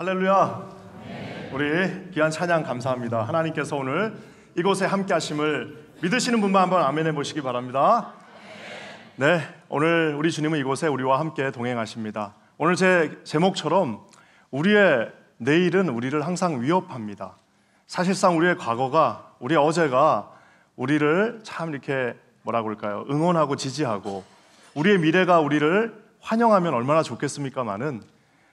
할렐루야. 우리 귀한 찬양 감사합니다. 하나님께서 오늘 이곳에 함께 하심을 믿으시는 분만 한번 아멘 해보시기 바랍니다. 네, 오늘 우리 주님은 이곳에 우리와 함께 동행하십니다. 오늘 제 제목처럼 우리의 내일은 우리를 항상 위협합니다. 사실상 우리의 과거가, 우리의 어제가 우리를 참 이렇게 뭐라고 할까요? 응원하고 지지하고 우리의 미래가 우리를 환영하면 얼마나 좋겠습니까마는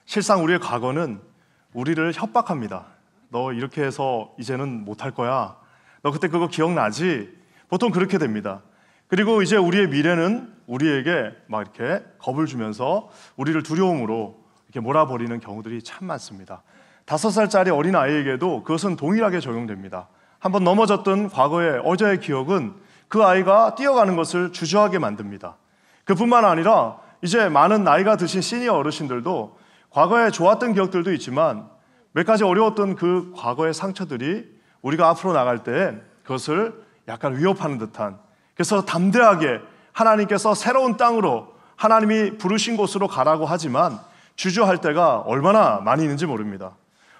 실상 우리의 과거는 우리를 협박합니다. 너 이렇게 해서 이제는 못할 거야. 너 그때 그거 기억나지? 보통 그렇게 됩니다. 그리고 이제 우리의 미래는 우리에게 막 이렇게 겁을 주면서 우리를 두려움으로 이렇게 몰아버리는 경우들이 참 많습니다. 5살짜리 어린 아이에게도 그것은 동일하게 적용됩니다. 한번 넘어졌던 과거의 어제의 기억은 그 아이가 뛰어가는 것을 주저하게 만듭니다. 그뿐만 아니라 이제 많은 나이가 드신 시니어 어르신들도 과거에 좋았던 기억들도 있지만 몇 가지 어려웠던 그 과거의 상처들이 우리가 앞으로 나갈 때 그것을 약간 위협하는 듯한, 그래서 담대하게 하나님께서 새로운 땅으로 하나님이 부르신 곳으로 가라고 하지만 주저할 때가 얼마나 많이 있는지 모릅니다.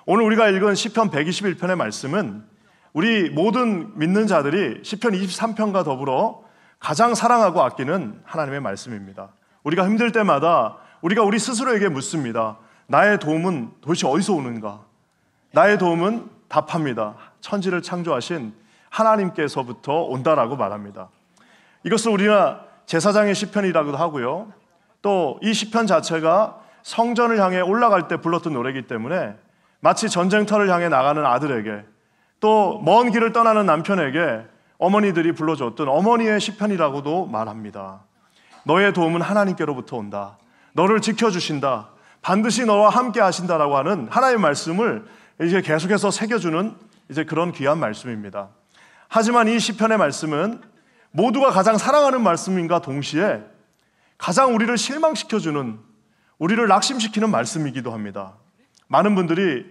오늘 우리가 읽은 시편 121편의 말씀은 우리 모든 믿는 자들이 시편 23편과 더불어 가장 사랑하고 아끼는 하나님의 말씀입니다. 우리가 힘들 때마다 우리가 우리 스스로에게 묻습니다. 나의 도움은 도대체 어디서 오는가? 나의 도움은 답합니다. 천지를 창조하신 하나님께서부터 온다라고 말합니다. 이것을 우리가 제사장의 시편이라고도 하고요. 또 이 시편 자체가 성전을 향해 올라갈 때 불렀던 노래이기 때문에 마치 전쟁터를 향해 나가는 아들에게, 또 먼 길을 떠나는 남편에게 어머니들이 불러줬던 어머니의 시편이라고도 말합니다. 너의 도움은 하나님께로부터 온다. 너를 지켜주신다. 반드시 너와 함께 하신다라고 하는 하나님의 말씀을 이제 계속해서 새겨주는 이제 그런 귀한 말씀입니다. 하지만 이 시편의 말씀은 모두가 가장 사랑하는 말씀인가 동시에 가장 우리를 실망시켜주는, 우리를 낙심시키는 말씀이기도 합니다. 많은 분들이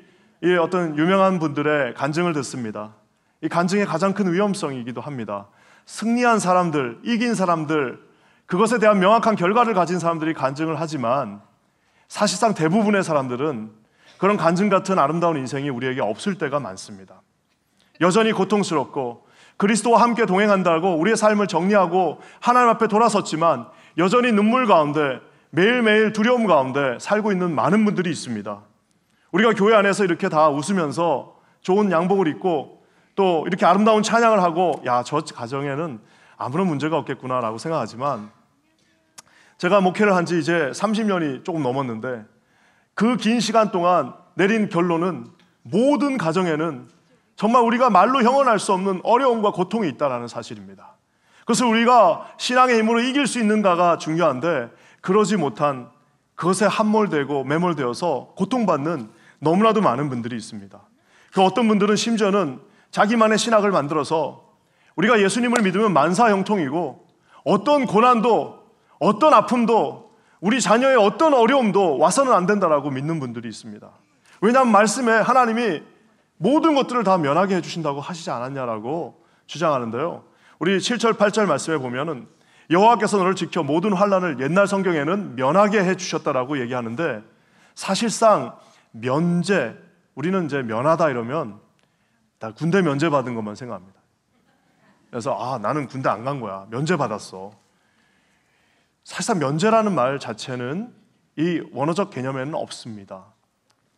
이 어떤 유명한 분들의 간증을 듣습니다. 이 간증의 가장 큰 위험성이기도 합니다. 승리한 사람들, 이긴 사람들, 그것에 대한 명확한 결과를 가진 사람들이 간증을 하지만 사실상 대부분의 사람들은 그런 간증 같은 아름다운 인생이 우리에게 없을 때가 많습니다. 여전히 고통스럽고 그리스도와 함께 동행한다고 우리의 삶을 정리하고 하나님 앞에 돌아섰지만 여전히 눈물 가운데 매일매일 두려움 가운데 살고 있는 많은 분들이 있습니다. 우리가 교회 안에서 이렇게 다 웃으면서 좋은 양복을 입고 또 이렇게 아름다운 찬양을 하고 야, 저 가정에는 아무런 문제가 없겠구나라고 생각하지만 제가 목회를 한 지 이제 30년이 조금 넘었는데 그 긴 시간 동안 내린 결론은 모든 가정에는 정말 우리가 말로 형언할 수 없는 어려움과 고통이 있다는 사실입니다. 그것을 우리가 신앙의 힘으로 이길 수 있는가가 중요한데 그러지 못한, 그것에 함몰되고 매몰되어서 고통받는 너무나도 많은 분들이 있습니다. 그 어떤 분들은 심지어는 자기만의 신학을 만들어서 우리가 예수님을 믿으면 만사형통이고 어떤 고난도 어떤 아픔도 우리 자녀의 어떤 어려움도 와서는 안 된다라고 믿는 분들이 있습니다. 왜냐하면 말씀에 하나님이 모든 것들을 다 면하게 해주신다고 하시지 않았냐라고 주장하는데요. 우리 7절 8절 말씀에 보면은 여호와께서 너를 지켜 모든 환난을, 옛날 성경에는 면하게 해주셨다라고 얘기하는데 사실상 면제, 우리는 이제 면하다 이러면 다 군대 면제 받은 것만 생각합니다. 그래서 나는 군대 안 간 거야. 면제 받았어. 사실상 면제라는 말 자체는 이 원어적 개념에는 없습니다.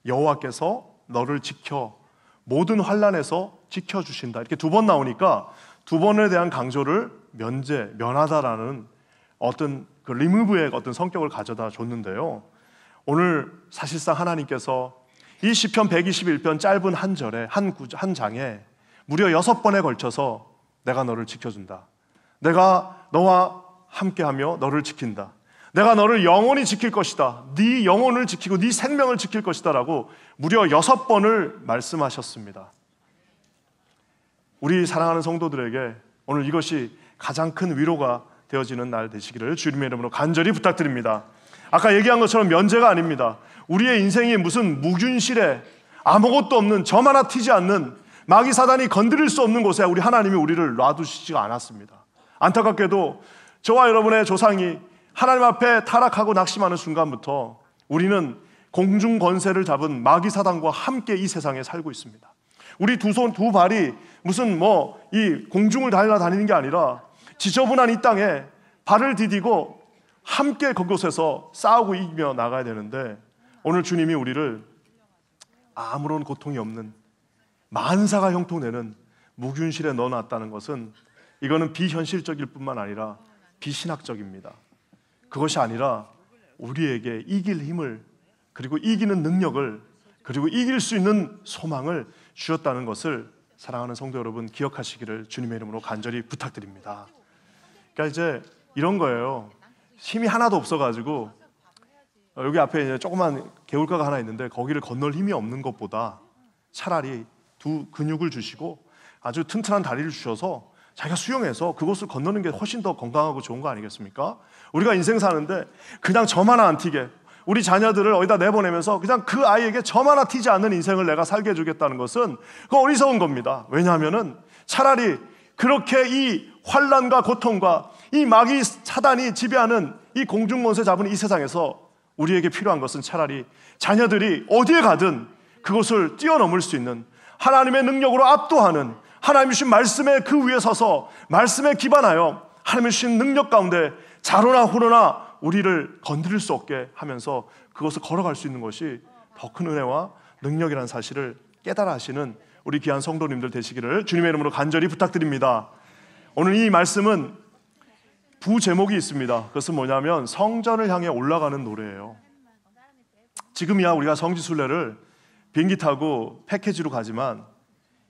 여호와께서 너를 지켜 모든 환난에서 지켜주신다. 이렇게 2번 나오니까 2번에 대한 강조를 면제, 면하다라는 어떤 그 리무브의 어떤 성격을 가져다 줬는데요. 오늘 사실상 하나님께서 이 시편 121편 짧은 한 절에 한 장에 무려 6번에 걸쳐서 내가 너를 지켜준다. 내가 너와 함께하며 너를 지킨다. 내가 너를 영원히 지킬 것이다. 네 영혼을 지키고 네 생명을 지킬 것이다 라고 무려 6번을 말씀하셨습니다. 우리 사랑하는 성도들에게 오늘 이것이 가장 큰 위로가 되어지는 날 되시기를 주님의 이름으로 간절히 부탁드립니다. 아까 얘기한 것처럼 면제가 아닙니다. 우리의 인생이 무슨 무균실에 아무것도 없는, 점 하나 튀지 않는, 마귀 사단이 건드릴 수 없는 곳에 우리 하나님이 우리를 놔두시지가 않았습니다. 안타깝게도 저와 여러분의 조상이 하나님 앞에 타락하고 낙심하는 순간부터 우리는 공중 권세를 잡은 마귀 사단과 함께 이 세상에 살고 있습니다. 우리 두 손 두 발이 무슨 이 공중을 달려다니는 게 아니라 지저분한 이 땅에 발을 디디고 함께 그곳에서 싸우고 이기며 나가야 되는데, 오늘 주님이 우리를 아무런 고통이 없는 만사가 형통되는 무균실에 넣어놨다는 것은, 이거는 비현실적일 뿐만 아니라 비신학적입니다. 그것이 아니라 우리에게 이길 힘을, 그리고 이기는 능력을, 그리고 이길 수 있는 소망을 주셨다는 것을 사랑하는 성도 여러분 기억하시기를 주님의 이름으로 간절히 부탁드립니다. 그러니까 이제 이런 거예요. 힘이 하나도 없어가지고 여기 앞에 이제 조그만 개울가가 하나 있는데 거기를 건널 힘이 없는 것보다 차라리 두 근육을 주시고 아주 튼튼한 다리를 주셔서 자기가 수영해서 그곳을 건너는 게 훨씬 더 건강하고 좋은 거 아니겠습니까? 우리가 인생 사는데 그냥 점 하나 안 튀게, 우리 자녀들을 어디다 내보내면서 그냥 그 아이에게 점 하나 튀지 않는 인생을 내가 살게 해주겠다는 것은 그거 어리석은 겁니다. 왜냐하면은 차라리 그렇게 이 환난과 고통과 이 마귀 사단이 지배하는 이 공중권세 잡은 이 세상에서 우리에게 필요한 것은 차라리 자녀들이 어디에 가든 그것을 뛰어넘을 수 있는 하나님의 능력으로 압도하는, 하나님 주신 말씀에 그 위에 서서 말씀에 기반하여 하나님 주신 능력 가운데 자로나 후로나 우리를 건드릴 수 없게 하면서 그것을 걸어갈 수 있는 것이 더 큰 은혜와 능력이라는 사실을 깨달아 하시는 우리 귀한 성도님들 되시기를 주님의 이름으로 간절히 부탁드립니다. 오늘 이 말씀은 부제목이 있습니다. 그것은 뭐냐면 성전을 향해 올라가는 노래예요. 지금이야 우리가 성지순례를 비행기 타고 패키지로 가지만,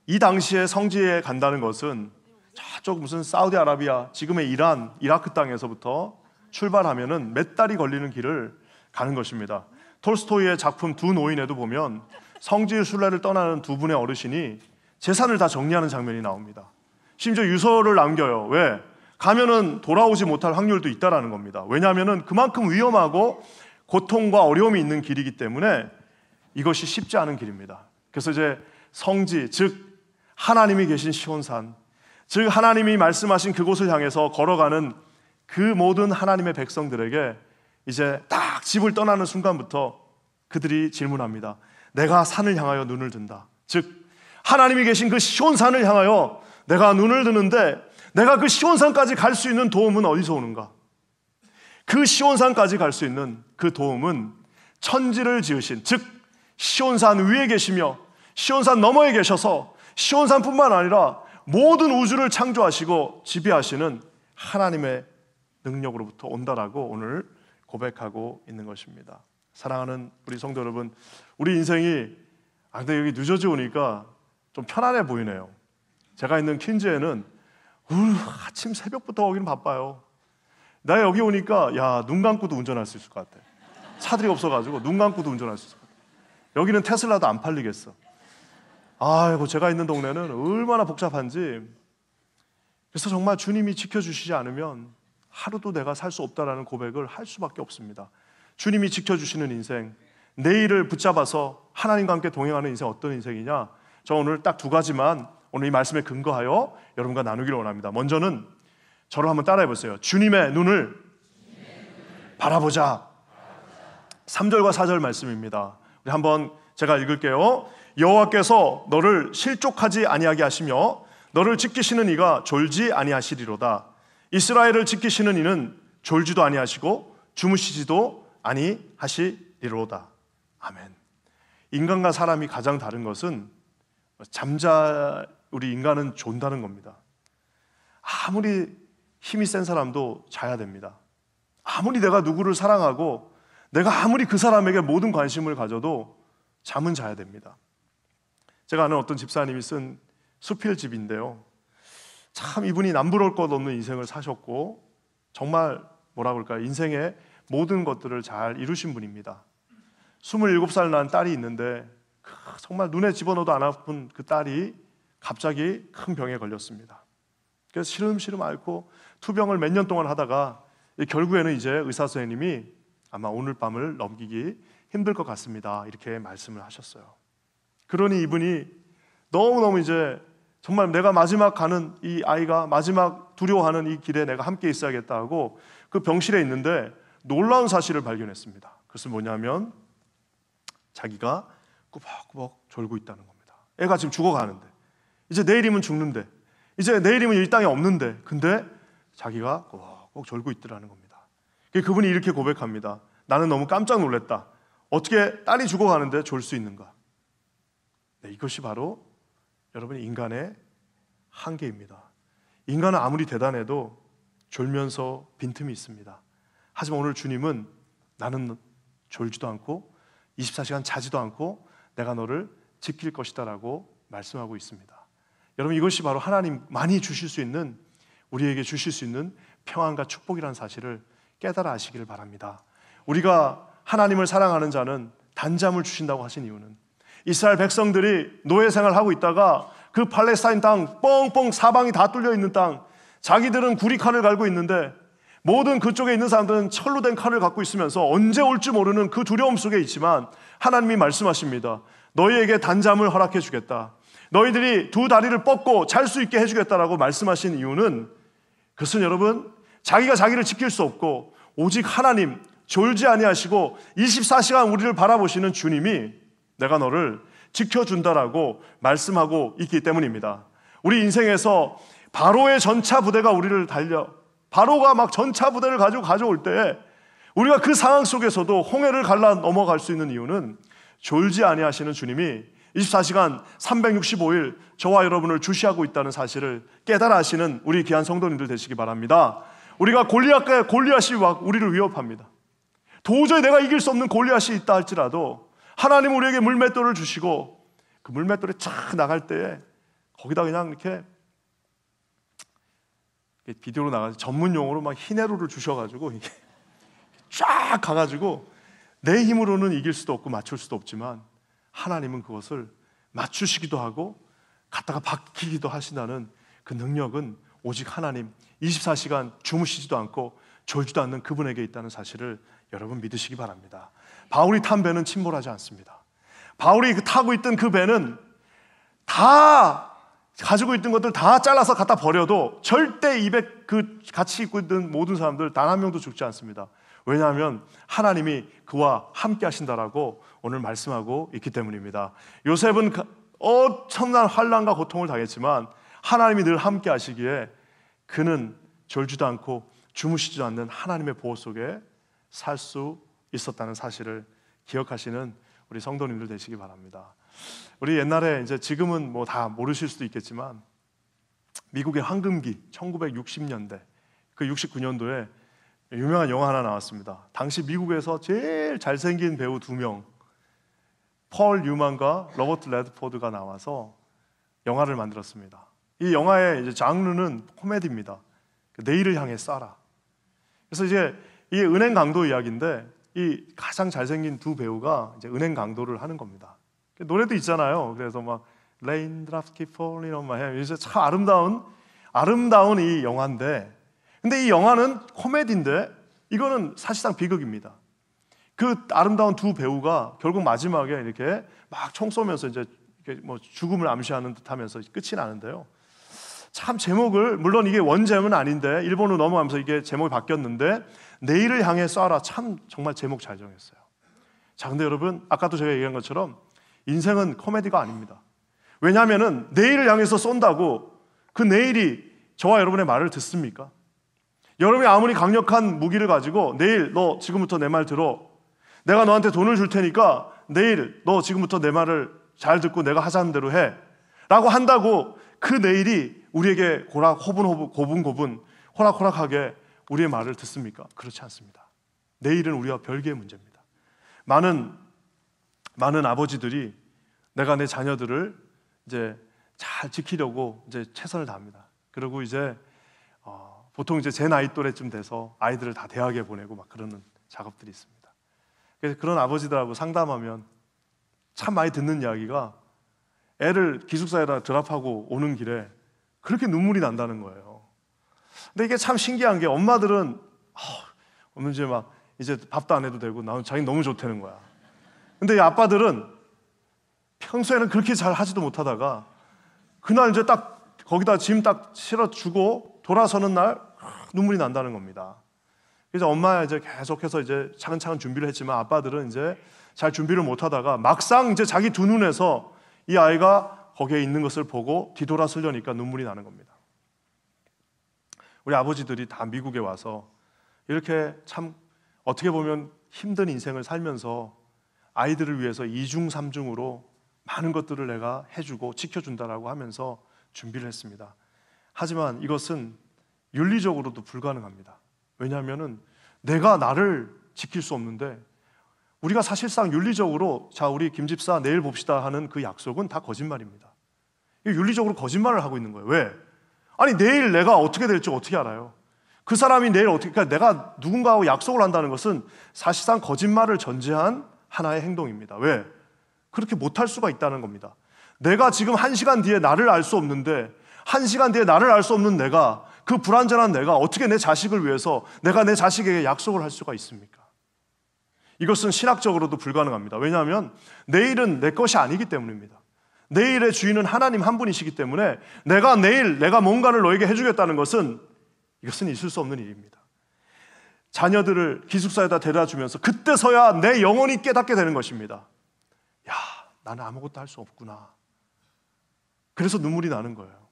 이 당시에 성지에 간다는 것은 저쪽 무슨 사우디아라비아, 지금의 이란, 이라크 땅에서부터 출발하면은 몇 달이 걸리는 길을 가는 것입니다. 톨스토이의 작품 두 노인에도 보면 성지 순례를 떠나는 두 분의 어르신이 재산을 다 정리하는 장면이 나옵니다. 심지어 유서를 남겨요. 왜? 가면은 돌아오지 못할 확률도 있다라는 겁니다. 왜냐하면은 그만큼 위험하고 고통과 어려움이 있는 길이기 때문에 이것이 쉽지 않은 길입니다. 그래서 이제 성지, 즉 하나님이 계신 시온산, 즉 하나님이 말씀하신 그곳을 향해서 걸어가는 그 모든 하나님의 백성들에게 이제 딱 집을 떠나는 순간부터 그들이 질문합니다. 내가 산을 향하여 눈을 든다. 즉 하나님이 계신 그 시온산을 향하여 내가 눈을 드는데, 내가 그 시온산까지 갈 수 있는 도움은 어디서 오는가? 그 시온산까지 갈 수 있는 그 도움은 천지를 지으신, 즉 시온산 위에 계시며 시온산 너머에 계셔서 시온산뿐만 아니라 모든 우주를 창조하시고 지배하시는 하나님의 능력으로부터 온다라고 오늘 고백하고 있는 것입니다. 사랑하는 우리 성도 여러분, 우리 인생이 근데 여기 늦어져 오니까 좀 편안해 보이네요. 제가 있는 퀸즈에는 아침 새벽부터 오기는 바빠요. 나 여기 오니까 눈 감고도 운전할 수 있을 것 같아. 차들이 없어가지고 눈 감고도 운전할 수 있을 것 같아. 여기는 테슬라도 안 팔리겠어. 아이고, 제가 있는 동네는 얼마나 복잡한지. 그래서 정말 주님이 지켜주시지 않으면 하루도 내가 살 수 없다라는 고백을 할 수밖에 없습니다. 주님이 지켜주시는 인생, 내일을 붙잡아서 하나님과 함께 동행하는 인생, 어떤 인생이냐? 저 오늘 딱 두 가지만 오늘 이 말씀에 근거하여 여러분과 나누기를 원합니다. 먼저는 저를 한번 따라해 보세요. 주님의 눈을 바라보자. 3절과 4절 말씀입니다. 우리 한번 제가 읽을게요. 여호와께서 너를 실족하지 아니하게 하시며 너를 지키시는 이가 졸지 아니하시리로다. 이스라엘을 지키시는 이는 졸지도 아니하시고 주무시지도 아니하시리로다. 아멘. 인간과 사람이 가장 다른 것은 우리 인간은 존다는 겁니다. 아무리 힘이 센 사람도 자야 됩니다. 아무리 내가 누구를 사랑하고 내가 아무리 그 사람에게 모든 관심을 가져도 잠은 자야 됩니다. 제가 아는 어떤 집사님이 쓴 수필집인데요, 참 이분이 남부러울 것 없는 인생을 사셨고 정말 뭐라 그럴까요? 인생의 모든 것들을 잘 이루신 분입니다. 27살 난 딸이 있는데 정말 눈에 집어넣어도 안 아픈 그 딸이 갑자기 큰 병에 걸렸습니다. 그래서 시름시름 앓고 투병을 몇 년 동안 하다가 결국에는 이제 의사 선생님이 아마 오늘 밤을 넘기기 힘들 것 같습니다, 이렇게 말씀을 하셨어요. 그러니 이분이 너무너무 이제 정말 내가 마지막 가는 이 아이가 마지막 두려워하는 이 길에 내가 함께 있어야겠다 하고 그 병실에 있는데 놀라운 사실을 발견했습니다. 그것은 뭐냐면 자기가 꾸벅꾸벅 졸고 있다는 겁니다. 애가 지금 죽어가는데, 이제 내일이면 죽는데, 이제 내일이면 이 땅에 없는데, 근데 자기가 꾸벅꾸벅 졸고 있더라는 겁니다. 그분이 이렇게 고백합니다. 나는 너무 깜짝 놀랐다. 어떻게 딸이 죽어가는데 졸 수 있는가? 네, 이것이 바로 여러분 인간의 한계입니다. 인간은 아무리 대단해도 졸면서 빈틈이 있습니다. 하지만 오늘 주님은 나는 졸지도 않고 24시간 자지도 않고 내가 너를 지킬 것이다 라고 말씀하고 있습니다. 여러분, 이것이 바로 하나님만이 주실 수 있는, 우리에게 주실 수 있는 평안과 축복이라는 사실을 깨달아 아시기를 바랍니다. 우리가 하나님을 사랑하는 자는 단잠을 주신다고 하신 이유는, 이스라엘 백성들이 노예 생활하고 있다가 그 팔레스타인 땅 뻥뻥 사방이 다 뚫려 있는 땅, 자기들은 구리칼을 갈고 있는데 모든 그쪽에 있는 사람들은 철로 된 칼을 갖고 있으면서 언제 올지 모르는 그 두려움 속에 있지만 하나님이 말씀하십니다. 너희에게 단잠을 허락해 주겠다. 너희들이 두 다리를 뻗고 잘 수 있게 해주겠다라고 말씀하신 이유는, 그것은 여러분, 자기가 자기를 지킬 수 없고 오직 하나님, 졸지 아니하시고 24시간 우리를 바라보시는 주님이 내가 너를 지켜준다라고 말씀하고 있기 때문입니다. 우리 인생에서 바로의 전차 부대가 우리를 바로가 막 전차 부대를 가지고 가져올 때 우리가 그 상황 속에서도 홍해를 갈라 넘어갈 수 있는 이유는 졸지 아니하시는 주님이 24시간 365일 저와 여러분을 주시하고 있다는 사실을 깨달아 하시는 우리 귀한 성도님들 되시기 바랍니다. 우리가 골리앗이 우리를 위협합니다. 도저히 내가 이길 수 없는 골리앗이 있다 할지라도 하나님 우리에게 물맷돌을 주시고 그 물맷돌에 쫙 나갈 때에 거기다 그냥 이렇게 비디오로 나가서 전문 용어로 막 히네로를 주셔가지고 이게 쫙 가가지고 내 힘으로는 이길 수도 없고 맞출 수도 없지만 하나님은 그것을 맞추시기도 하고 갖다가 박히기도 하신다는 그 능력은 오직 하나님, 24시간 주무시지도 않고 졸지도 않는 그분에게 있다는 사실을 여러분 믿으시기 바랍니다. 바울이 탄 배는 침몰하지 않습니다. 바울이 타고 있던 그 배는 다 가지고 있던 것들 다 잘라서 갖다 버려도 절대 그 같이 있고 있던 모든 사람들 단 한 명도 죽지 않습니다. 왜냐하면 하나님이 그와 함께 하신다라고 오늘 말씀하고 있기 때문입니다. 요셉은 엄청난 환난과 고통을 당했지만 하나님이 늘 함께 하시기에 그는 졸지도 않고 주무시지도 않는 하나님의 보호 속에 살 수 있었다는 사실을 기억하시는 우리 성도님들 되시기 바랍니다. 우리 옛날에 지금은 뭐 다 모르실 수도 있겠지만 미국의 황금기 1960년대 그 69년도에 유명한 영화 하나 나왔습니다. 당시 미국에서 제일 잘생긴 배우 2명, 펄 뉴만과 로버트 레드포드가 나와서 영화를 만들었습니다. 이 영화의 장르는 코미디입니다. 내일을 향해 쏴라. 그래서 이 은행 강도 이야기인데 이 가장 잘생긴 두 배우가 은행 강도를 하는 겁니다. 노래도 있잖아요. 그래서 막 Raindrops keep falling on my head. 이제 참 아름다운 이 영화인데, 근데 이 영화는 코미디인데 이거는 사실상 비극입니다. 그 아름다운 두 배우가 결국 마지막에 이렇게 막 총 쏘면서 이렇게 뭐 죽음을 암시하는 듯하면서 끝이 나는데요. 참 제목을, 물론 이게 원제목은 아닌데 일본으로 넘어가면서 이게 제목이 바뀌었는데 내일을 향해 쏴라, 참 정말 제목 잘 정했어요. 자, 근데 여러분 아까도 제가 얘기한 것처럼 인생은 코미디가 아닙니다. 왜냐하면은 내일을 향해서 쏜다고 그 내일이 저와 여러분의 말을 듣습니까? 여러분이 아무리 강력한 무기를 가지고 내일 너 지금부터 내 말 들어, 내가 너한테 돈을 줄 테니까 내일 너 지금부터 내 말을 잘 듣고 내가 하자는 대로 해 라고 한다고 그 내일이 우리에게 고분고분 호락호락하게 우리의 말을 듣습니까? 그렇지 않습니다. 내일은 우리와 별개의 문제입니다. 많은 아버지들이 내가 내 자녀들을 잘 지키려고 최선을 다합니다. 그리고 보통 제 나이 또래쯤 돼서 아이들을 다 대학에 보내고 막 그러는 작업들이 있습니다. 그래서 그런 아버지들하고 상담하면 참 많이 듣는 이야기가 애를 기숙사에다 드랍하고 오는 길에 그렇게 눈물이 난다는 거예요. 근데 이게 참 신기한 게 엄마들은 이제 밥도 안 해도 되고 나는 자기 너무 좋다는 거야. 근데 이 아빠들은 평소에는 그렇게 잘 하지도 못하다가 그날 딱 거기다 짐 딱 실어주고 돌아서는 날 눈물이 난다는 겁니다. 그래서 엄마야 계속해서 차근차근 준비를 했지만 아빠들은 잘 준비를 못하다가 막상 이제 자기 두 눈에서 이 아이가 거기에 있는 것을 보고 뒤돌아서려니까 눈물이 나는 겁니다. 우리 아버지들이 다 미국에 와서 이렇게 참 어떻게 보면 힘든 인생을 살면서 아이들을 위해서 이중삼중으로 많은 것들을 내가 해주고 지켜준다라고 하면서 준비를 했습니다. 하지만 이것은 윤리적으로도 불가능합니다. 왜냐하면 내가 나를 지킬 수 없는데, 우리가 사실상 윤리적으로 자 우리 김 집사 내일 봅시다 하는 그 약속은 다 거짓말입니다. 윤리적으로 거짓말을 하고 있는 거예요. 왜? 아니 내일 내가 어떻게 될지 어떻게 알아요? 그 사람이 내일 어떻게, 그러니까 내가 누군가하고 약속을 한다는 것은 사실상 거짓말을 전제한 하나의 행동입니다. 왜? 그렇게 못할 수가 있다는 겁니다. 내가 지금 1시간 뒤에 나를 알 수 없는데 1시간 뒤에 나를 알 수 없는 내가, 그 불완전한 내가 어떻게 내 자식을 위해서 내가 내 자식에게 약속을 할 수가 있습니까? 이것은 신학적으로도 불가능합니다. 왜냐하면 내일은 내 것이 아니기 때문입니다. 내일의 주인은 하나님 한 분이시기 때문에 내가 내일 내가 뭔가를 너에게 해주겠다는 것은 이것은 있을 수 없는 일입니다. 자녀들을 기숙사에다 데려다 주면서 그때서야 내 영혼이 깨닫게 되는 것입니다. 야, 나는 아무것도 할 수 없구나. 그래서 눈물이 나는 거예요.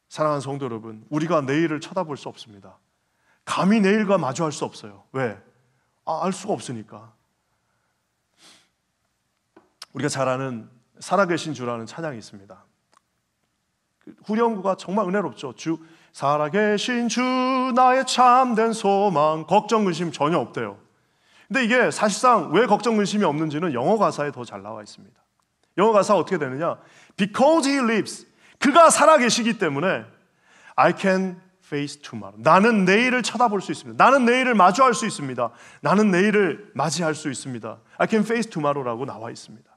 사랑하는 성도 여러분, 우리가 내일을 쳐다볼 수 없습니다. 감히 내일과 마주할 수 없어요. 왜? 알 수가 없으니까. 우리가 잘 아는 살아계신 주라는 찬양이 있습니다. 후렴구가 정말 은혜롭죠. 주 살아계신 주 나의 참된 소망, 걱정 근심 전혀 없대요. 근데 이게 사실상 왜 걱정 근심이 없는지는 영어 가사에 더 잘 나와 있습니다. 영어 가사가 어떻게 되느냐? Because he lives, 그가 살아계시기 때문에 I can face tomorrow, 나는 내일을 쳐다볼 수 있습니다. 나는 내일을 마주할 수 있습니다. 나는 내일을 맞이할 수 있습니다. I can face tomorrow라고 나와 있습니다.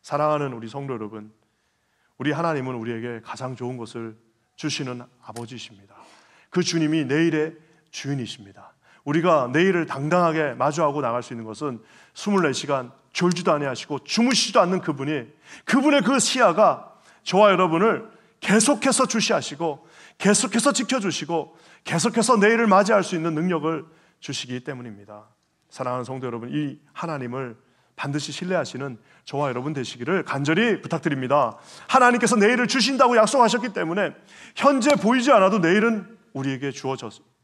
사랑하는 우리 성도 여러분, 우리 하나님은 우리에게 가장 좋은 것을 주시는 아버지십니다. 그 주님이 내일의 주인이십니다. 우리가 내일을 당당하게 마주하고 나갈 수 있는 것은 24시간 졸지도 아니하시고 주무시지도 않는 그분의 그 시야가 저와 여러분을 계속해서 주시하시고 계속해서 지켜주시고 계속해서 내일을 맞이할 수 있는 능력을 주시기 때문입니다. 사랑하는 성도 여러분, 이 하나님을 반드시 신뢰하시는 저와 여러분 되시기를 간절히 부탁드립니다. 하나님께서 내일을 주신다고 약속하셨기 때문에 현재 보이지 않아도 내일은 우리에게 주어졌습니다.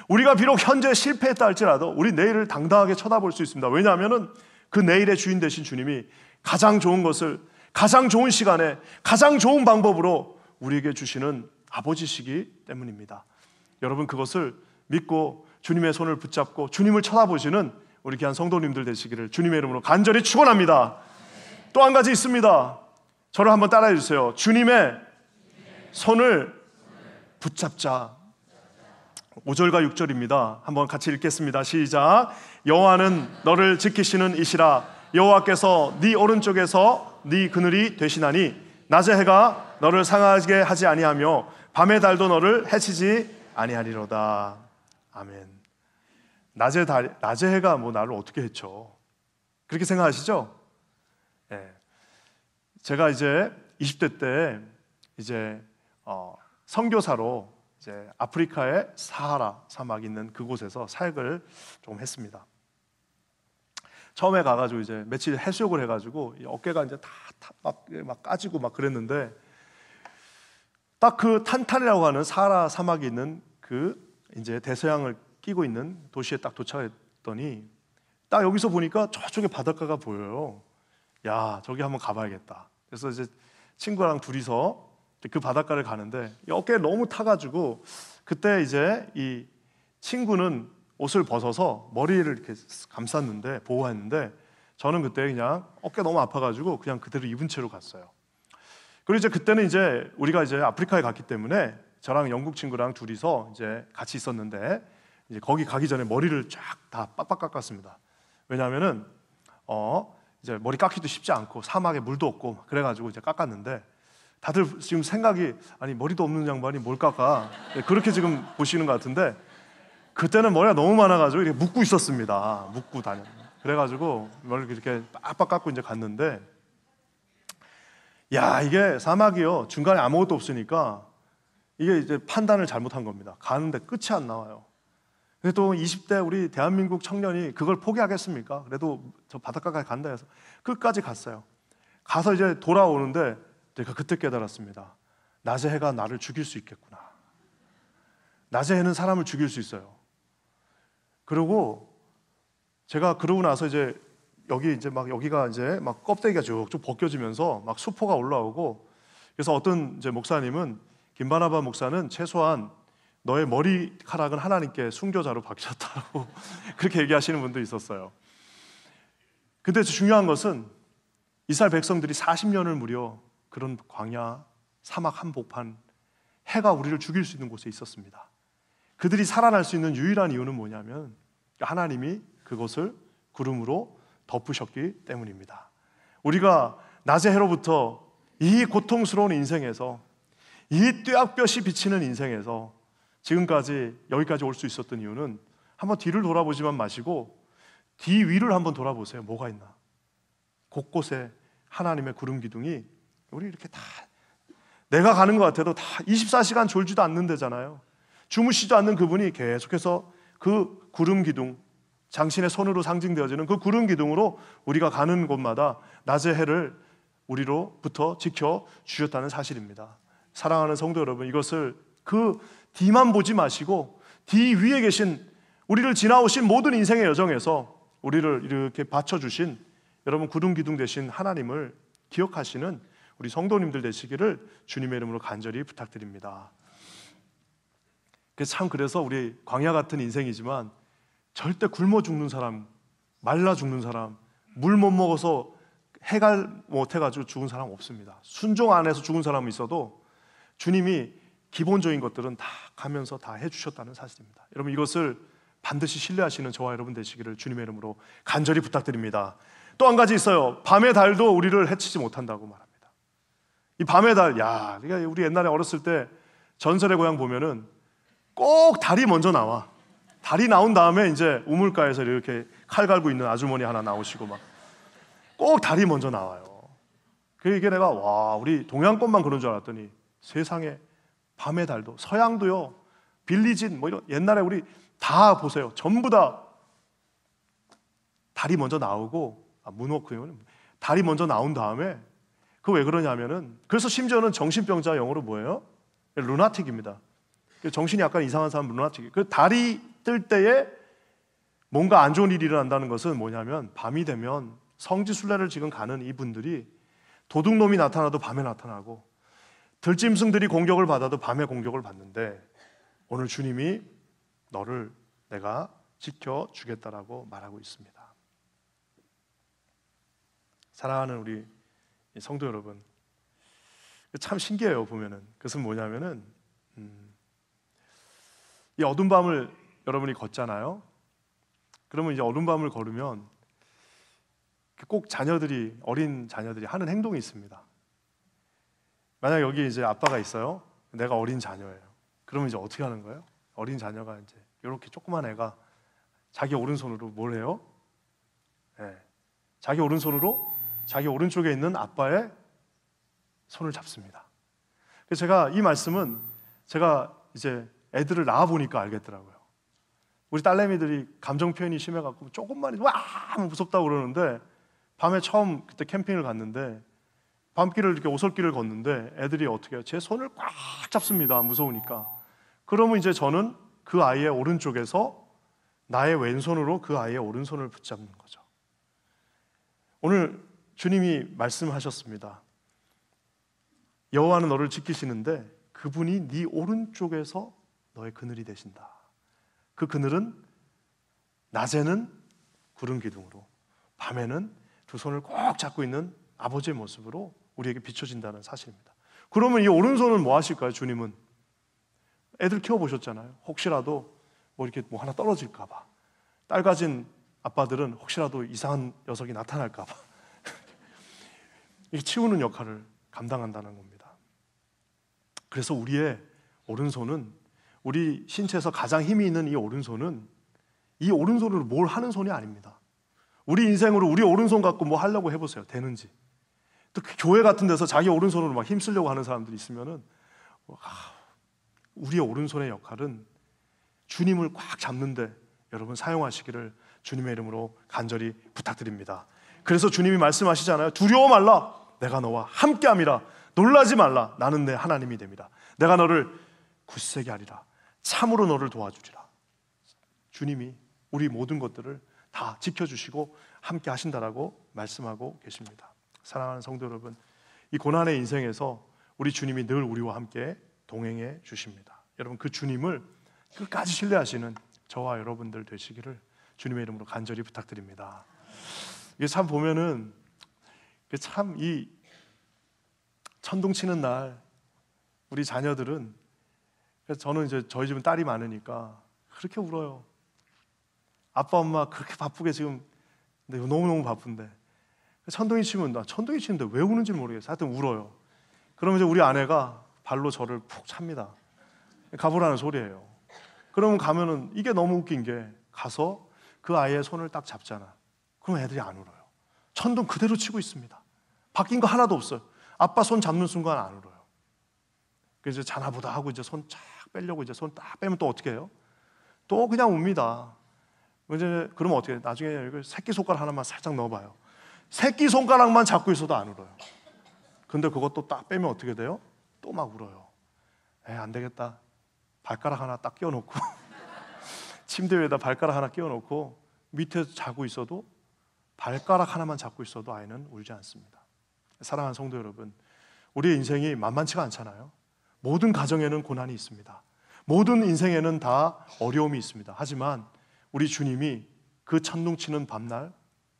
우리가 비록 현재 실패했다 할지라도 우리 내일을 당당하게 쳐다볼 수 있습니다. 왜냐하면 그 내일의 주인 되신 주님이 가장 좋은 것을 가장 좋은 시간에 가장 좋은 방법으로 우리에게 주시는 아버지시기 때문입니다. 여러분, 그것을 믿고 주님의 손을 붙잡고 주님을 쳐다보시는 우리 귀한 성도님들 되시기를 주님의 이름으로 간절히 축원합니다. 또 한 가지 있습니다. 저를 한번 따라해 주세요. 주님의 손을 붙잡자. 5절과 6절입니다. 한번 같이 읽겠습니다. 시작. 여호와는 너를 지키시는 이시라. 여호와께서 네 오른쪽에서 네 그늘이 되시나니 낮의 해가 너를 상하게 하지 아니하며 밤의 달도 너를 해치지 아니하리로다. 아멘. 낮의 해가 뭐 나를 어떻게 해쳐? 그렇게 생각하시죠? 네. 제가 이제 20대 때 이제 선교사로 이제 아프리카의 사하라 사막 있는 그곳에서 사역을 좀 했습니다. 처음에 가가지고 이제 며칠 해수욕을 해가지고 어깨가 이제 막 까지고 막 그랬는데, 딱 그 탄탄이라고 하는 사하라 사막이 있는 그 이제 대서양을 끼고 있는 도시에 딱 도착했더니 딱 여기서 보니까 저쪽에 바닷가가 보여요. 야, 저기 한번 가봐야겠다. 그래서 이제 친구랑 둘이서 그 바닷가를 가는데 어깨에 너무 타가지고 그때 이제 이 친구는 옷을 벗어서 머리를 이렇게 감쌌는데 보호했는데 저는 그때 그냥 어깨 너무 아파가지고 그냥 그대로 입은 채로 갔어요. 그리고 이제 그때는 이제 우리가 이제 아프리카에 갔기 때문에 저랑 영국 친구랑 둘이서 이제 같이 있었는데 이제 거기 가기 전에 머리를 쫙 다 빡빡 깎았습니다. 왜냐하면은 이제 머리 깎기도 쉽지 않고 사막에 물도 없고 그래가지고 이제 깎았는데 다들 지금 생각이 아니 머리도 없는 양반이 뭘 깎아 그렇게 지금 보시는 것 같은데 그때는 머리가 너무 많아가지고 이렇게 묶고 있었습니다. 묶고 다녔. 그래가지고 머리를 이렇게 빡빡 깎고 이제 갔는데 야 이게 사막이요 중간에 아무것도 없으니까 이게 이제 판단을 잘못한 겁니다. 가는데 끝이 안 나와요. 근데 또 20대 우리 대한민국 청년이 그걸 포기하겠습니까? 그래도 저 바닷가까지 간다 해서 끝까지 갔어요. 가서 이제 돌아오는데 제가 그때 깨달았습니다. 낮의 해가 나를 죽일 수 있겠구나. 낮의 해는 사람을 죽일 수 있어요. 그리고 제가 그러고 나서 이제 여기가 이제 막 껍데기가 쭉쭉 벗겨지면서 막 수포가 올라오고, 그래서 어떤 이제 목사님은, 김바나바 목사는 최소한 너의 머리카락은 하나님께 순교자로 바뀌었다고 그렇게 얘기하시는 분도 있었어요. 근데 중요한 것은 이스라엘 백성들이 40년을 무려 그런 광야, 사막 한복판, 해가 우리를 죽일 수 있는 곳에 있었습니다. 그들이 살아날 수 있는 유일한 이유는 뭐냐면 하나님이 그것을 구름으로 덮으셨기 때문입니다. 우리가 낮의 해로부터 이 고통스러운 인생에서, 이 뙤약볕이 비치는 인생에서 지금까지 여기까지 올 수 있었던 이유는, 한번 뒤를 돌아보지만 마시고 뒤 위를 한번 돌아보세요. 뭐가 있나? 곳곳에 하나님의 구름 기둥이, 우리 이렇게 다, 내가 가는 것 같아도 다 24시간 졸지도 않는 데잖아요. 주무시지도 않는 그분이 계속해서 그 구름 기둥, 당신의 손으로 상징되어지는 그 구름 기둥으로 우리가 가는 곳마다 낮의 해를 우리로부터 지켜주셨다는 사실입니다. 사랑하는 성도 여러분, 이것을 그 뒤만 보지 마시고 뒤 위에 계신, 우리를 지나오신 모든 인생의 여정에서 우리를 이렇게 받쳐주신 여러분 구름 기둥 되신 하나님을 기억하시는 우리 성도님들 되시기를 주님의 이름으로 간절히 부탁드립니다. 그래서 우리 광야 같은 인생이지만 절대 굶어 죽는 사람, 말라 죽는 사람, 물 못 먹어서 해갈 못 해가지고 죽은 사람 없습니다. 순종 안에서 죽은 사람은 있어도 주님이 기본적인 것들은 다 가면서 다 해주셨다는 사실입니다. 여러분, 이것을 반드시 신뢰하시는 저와 여러분 되시기를 주님의 이름으로 간절히 부탁드립니다. 또 한 가지 있어요. 밤의 달도 우리를 해치지 못한다고 말합니다. 이 밤의 달, 그러니까 우리 옛날에 어렸을 때 전설의 고향 보면은 꼭 달이 먼저 나와. 달이 나온 다음에 이제 우물가에서 이렇게 칼 갈고 있는 아주머니 하나 나오시고 막 꼭 달이 먼저 나와요. 이게 내가 우리 동양권만 그런 줄 알았더니 세상에 밤의 달도, 서양도요, 빌리진 뭐 이런, 옛날에 우리 다 보세요. 전부 다 달이 먼저 나오고, 문워크요, 달이 먼저 나온 다음에, 그거 왜 그러냐면은, 그래서 심지어는 정신병자 영어로 뭐예요? 루나틱입니다. 정신이 약간 이상한 사람 루나틱. 그 달이 뜰 때에 뭔가 안 좋은 일이 일어난다는 것은 뭐냐면, 밤이 되면 성지순례를 지금 가는 이분들이 도둑놈이 나타나도 밤에 나타나고 들짐승들이 공격을 받아도 밤에 공격을 받는데, 오늘 주님이 너를 내가 지켜주겠다라고 말하고 있습니다. 사랑하는 우리 성도 여러분, 참 신기해요. 보면은 그것은 뭐냐면은 이 어두운 밤을 여러분이 걷잖아요. 그러면 이제 어두운 밤을 걸으면 꼭 어린 자녀들이 하는 행동이 있습니다. 만약 여기 이제 아빠가 있어요. 내가 어린 자녀예요. 그러면 이제 어떻게 하는 거예요? 어린 자녀가 이제 이렇게 조그만 애가 자기 오른손으로 뭘 해요? 자기 오른손으로 자기 오른쪽에 있는 아빠의 손을 잡습니다. 그래서 제가 이 말씀은 제가 이제 애들을 낳아 보니까 알겠더라고요. 우리 딸내미들이 감정 표현이 심해갖고 조금만 무섭다고 그러는데, 밤에 처음 그때 캠핑을 갔는데 밤길을 이렇게 오솔길을 걷는데 애들이 어떻게 해요? 제 손을 꽉 잡습니다. 무서우니까. 그러면 이제 저는 그 아이의 오른쪽에서 나의 왼손으로 그 아이의 오른손을 붙잡는 거죠. 오늘 주님이 말씀하셨습니다. 여호와는 너를 지키시는데 그분이 네 오른쪽에서 너의 그늘이 되신다. 그 그늘은 낮에는 구름 기둥으로, 밤에는 두 손을 꼭 잡고 있는 아버지의 모습으로 우리에게 비춰진다는 사실입니다. 그러면 이 오른손은 뭐 하실까요? 주님은 애들 키워보셨잖아요. 혹시라도 뭐 이렇게 뭐 하나 떨어질까 봐, 딸 가진 아빠들은 혹시라도 이상한 녀석이 나타날까 봐 이 치우는 역할을 감당한다는 겁니다. 그래서 우리의 오른손은, 우리 신체에서 가장 힘이 있는 이 오른손은 이 오른손으로 뭘 하는 손이 아닙니다. 우리 인생으로 우리 오른손 갖고 뭐 하려고 해보세요. 되는지. 또 교회 같은 데서 자기 오른손으로 막 힘쓰려고 하는 사람들이 있으면은, 우리의 오른손의 역할은 주님을 꽉 잡는데 여러분 사용하시기를 주님의 이름으로 간절히 부탁드립니다. 그래서 주님이 말씀하시잖아요. 두려워 말라. 내가 너와 함께함이라. 놀라지 말라. 나는 내 하나님이 됩니다. 내가 너를 굳세게 하리라. 참으로 너를 도와주리라. 주님이 우리 모든 것들을 다 지켜주시고 함께 하신다라고 말씀하고 계십니다. 사랑하는 성도 여러분, 이 고난의 인생에서 우리 주님이 늘 우리와 함께 동행해 주십니다. 여러분, 그 주님을 끝까지 신뢰하시는 저와 여러분들 되시기를 주님의 이름으로 간절히 부탁드립니다. 이게 참 보면은 참 이 천둥 치는 날 우리 자녀들은, 그래서 저는 이제 저희 집은 딸이 많으니까 그렇게 울어요. 아빠 엄마 그렇게 바쁘게 지금 너무너무 바쁜데 천둥이 치면, 나 천둥이 치는데 왜 우는지 모르겠어요. 하여튼 울어요. 그러면 이제 우리 아내가 발로 저를 푹 찹니다. 가보라는 소리예요. 그러면 가면은 이게 너무 웃긴 게, 가서 그 아이의 손을 딱 잡잖아. 그럼 애들이 안 울어요. 천둥 그대로 치고 있습니다. 바뀐 거 하나도 없어요. 아빠 손 잡는 순간 안 울어요. 그래서 이제 자나보다 하고 이제 손 쫙 빼려고 이제 손 딱 빼면 또 어떻게 해요? 또 그냥 웁니다. 이제 그러면 어떻게 해요? 나중에 새끼손가락 하나만 살짝 넣어봐요. 새끼손가락만 잡고 있어도 안 울어요. 근데 그것도 딱 빼면 어떻게 돼요? 또 막 울어요. 안 되겠다. 발가락 하나 딱 끼워놓고 침대 위에다 발가락 하나 끼워놓고 밑에 자고 있어도 발가락 하나만 잡고 있어도 아이는 울지 않습니다. 사랑하는 성도 여러분, 우리의 인생이 만만치가 않잖아요. 모든 가정에는 고난이 있습니다. 모든 인생에는 다 어려움이 있습니다. 하지만 우리 주님이 그 천둥치는 밤날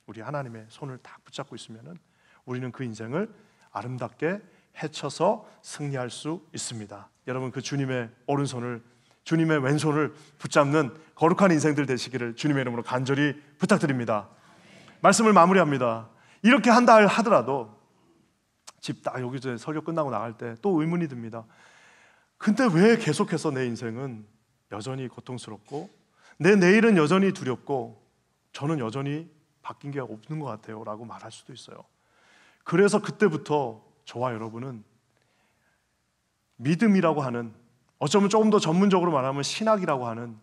우리 하나님의 손을 딱 붙잡고 있으면 우리는 그 인생을 아름답게 헤쳐서 승리할 수 있습니다. 여러분, 그 주님의 오른손을, 주님의 왼손을 붙잡는 거룩한 인생들 되시기를 주님의 이름으로 간절히 부탁드립니다. 말씀을 마무리합니다. 이렇게 한다 하더라도 집 딱 여기서 설교 끝나고 나갈 때 또 의문이 듭니다. 근데 왜 계속해서 내 인생은 여전히 고통스럽고 내 내일은 여전히 두렵고 저는 여전히 바뀐 게 없는 것 같아요 라고 말할 수도 있어요. 그래서 그때부터 저와 여러분은 믿음이라고 하는, 어쩌면 조금 더 전문적으로 말하면 신학이라고 하는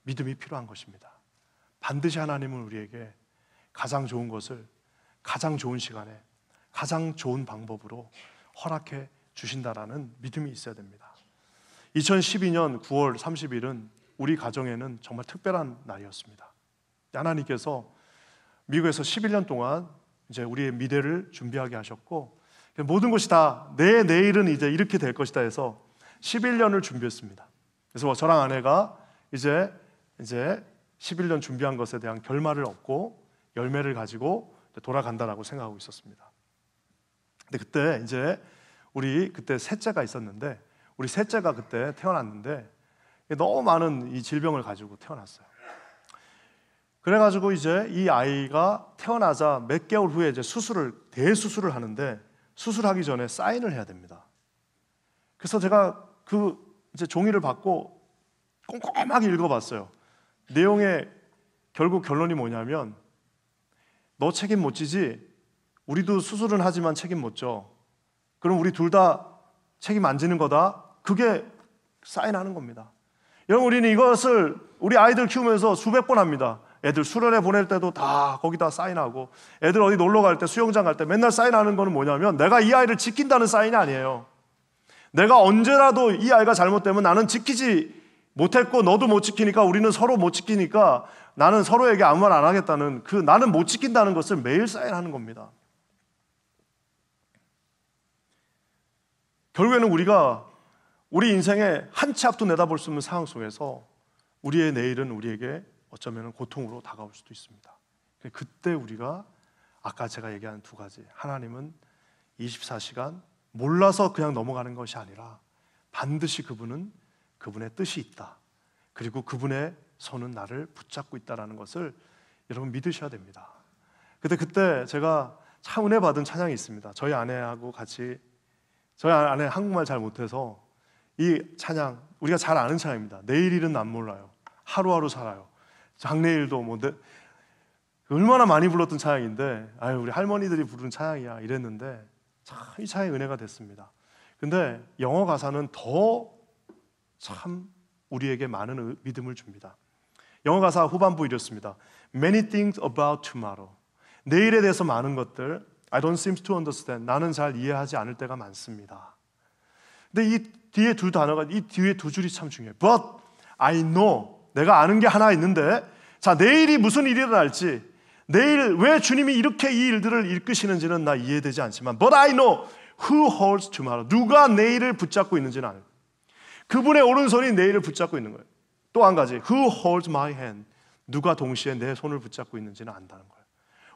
믿음이 필요한 것입니다. 반드시 하나님은 우리에게 가장 좋은 것을 가장 좋은 시간에 가장 좋은 방법으로 허락해 주신다라는 믿음이 있어야 됩니다. 2012년 9월 30일은 우리 가정에는 정말 특별한 날이었습니다. 하나님께서 미국에서 11년 동안 이제 우리의 미래를 준비하게 하셨고, 모든 것이 다 내 내일은 이제 이렇게 될 것이다 해서 11년을 준비했습니다. 그래서 저랑 아내가 이제 11년 준비한 것에 대한 결말을 얻고 열매를 가지고 돌아간다라고 생각하고 있었습니다. 근데 그때 이제 우리 그때 셋째가 있었는데, 우리 셋째가 그때 태어났는데 너무 많은 이 질병을 가지고 태어났어요. 그래가지고 이제 이 아이가 태어나자 몇 개월 후에 이제 대수술을 하는데, 수술하기 전에 사인을 해야 됩니다. 그래서 제가 그 이제 종이를 받고 꼼꼼하게 읽어봤어요. 내용의 결국 결론이 뭐냐면, 너 책임 못 지지? 우리도 수술은 하지만 책임 못 져. 그럼 우리 둘 다 책임 안 지는 거다. 그게 사인하는 겁니다. 여러분, 우리는 이것을 우리 아이들 키우면서 수백 번 합니다. 애들 수련회 보낼 때도 다 거기다 사인하고, 애들 어디 놀러 갈 때, 수영장 갈 때 맨날 사인하는 거는 뭐냐면 내가 이 아이를 지킨다는 사인이 아니에요. 내가 언제라도 이 아이가 잘못되면 나는 지키지 못했고 너도 못 지키니까, 우리는 서로 못 지키니까 나는 서로에게 아무 말 안 하겠다는, 그 나는 못 지킨다는 것을 매일 사인하는 겁니다. 결국에는 우리가 우리 인생의 한 치 앞도 내다볼 수 없는 상황 속에서 우리의 내일은 우리에게 어쩌면 고통으로 다가올 수도 있습니다. 그때 우리가 아까 제가 얘기한 두 가지, 하나님은 24시간 몰라서 그냥 넘어가는 것이 아니라 반드시 그분은 그분의 뜻이 있다. 그리고 그분의 손은 나를 붙잡고 있다는 것을 여러분 믿으셔야 됩니다. 근데 그때 제가 참 은혜 받은 찬양이 있습니다. 저희 아내하고 같이, 저희 아내 한국말 잘 못해서 이 찬양, 우리가 잘 아는 찬양입니다. 내일 일은 난 몰라요. 하루하루 살아요. 장래일도 얼마나 많이 불렀던 찬양인데, 우리 할머니들이 부르는 찬양이야 이랬는데 참 이 찬양이 은혜가 됐습니다. 근데 영어 가사는 더 참 우리에게 많은 믿음을 줍니다. 영어 가사 후반부 이렇습니다. Many things about tomorrow. 내일에 대해서 많은 것들 I don't seem to understand. 나는 잘 이해하지 않을 때가 많습니다. 근데 이 뒤에 두 단어가, 이 뒤에 두 줄이 참 중요해요. But I know. 내가 아는 게 하나 있는데, 자, 내일이 무슨 일이 일어날지, 내일 왜 주님이 이렇게 이 일들을 이끄시는지는 나 이해되지 않지만 But I know who holds tomorrow. 누가 내일을 붙잡고 있는지는 알아요. 그분의 오른손이 내일을 붙잡고 있는 거예요. 또 한 가지, Who holds my hand. 누가 동시에 내 손을 붙잡고 있는지는 안다는 거예요.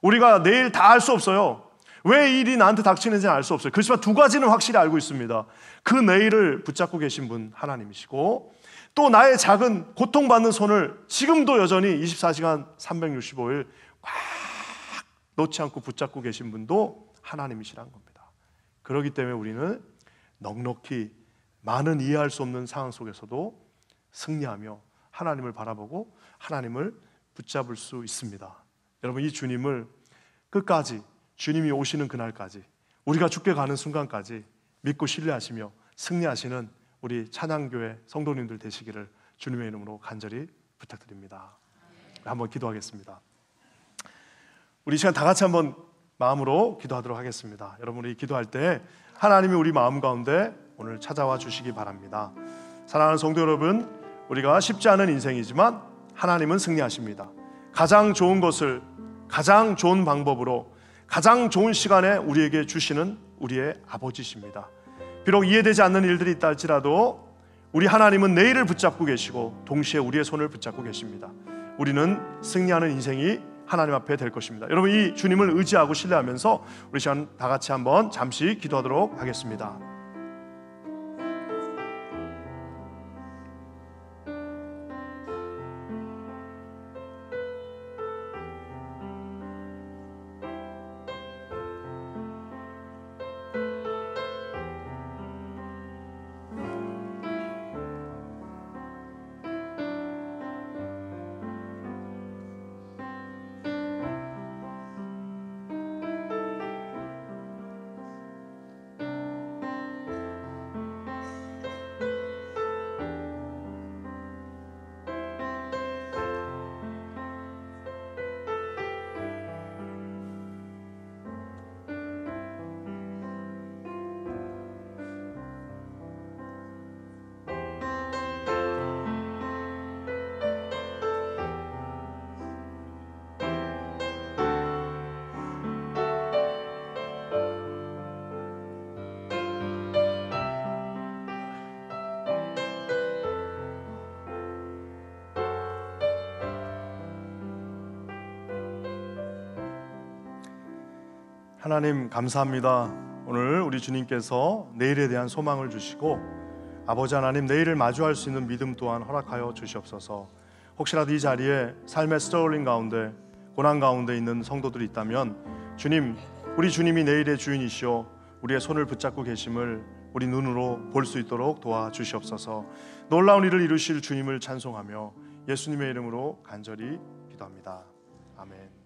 우리가 내일 다 알 수 없어요. 왜 이 일이 나한테 닥치는지는 알 수 없어요. 그렇지만 두 가지는 확실히 알고 있습니다. 그 내일을 붙잡고 계신 분 하나님이시고, 또 나의 작은 고통받는 손을 지금도 여전히 24시간 365일 꽉 놓지 않고 붙잡고 계신 분도 하나님이시란 겁니다. 그렇기 때문에 우리는 넉넉히 많은 이해할 수 없는 상황 속에서도 승리하며 하나님을 바라보고 하나님을 붙잡을 수 있습니다. 여러분, 이 주님을 끝까지, 주님이 오시는 그날까지, 우리가 죽게 가는 순간까지 믿고 신뢰하시며 승리하시는 우리 찬양교회 성도님들 되시기를 주님의 이름으로 간절히 부탁드립니다. 한번 기도하겠습니다. 우리 시간 다 같이 한번 마음으로 기도하도록 하겠습니다. 여러분, 우리 기도할 때 하나님이 우리 마음 가운데 오늘 찾아와 주시기 바랍니다. 사랑하는 성도 여러분, 우리가 쉽지 않은 인생이지만 하나님은 승리하십니다. 가장 좋은 것을 가장 좋은 방법으로 가장 좋은 시간에 우리에게 주시는 우리의 아버지십니다. 비록 이해되지 않는 일들이 있다 할지라도 우리 하나님은 내일을 붙잡고 계시고 동시에 우리의 손을 붙잡고 계십니다. 우리는 승리하는 인생이 하나님 앞에 될 것입니다. 여러분, 이 주님을 의지하고 신뢰하면서 우리 시간 다 같이 한번 잠시 기도하도록 하겠습니다. 하나님 감사합니다. 오늘 우리 주님께서 내일에 대한 소망을 주시고 아버지 하나님, 내일을 마주할 수 있는 믿음 또한 허락하여 주시옵소서. 혹시라도 이 자리에 삶의 스트러글링 가운데, 고난 가운데 있는 성도들이 있다면 주님, 우리 주님이 내일의 주인이시오 우리의 손을 붙잡고 계심을 우리 눈으로 볼 수 있도록 도와주시옵소서. 놀라운 일을 이루실 주님을 찬송하며 예수님의 이름으로 간절히 기도합니다. 아멘.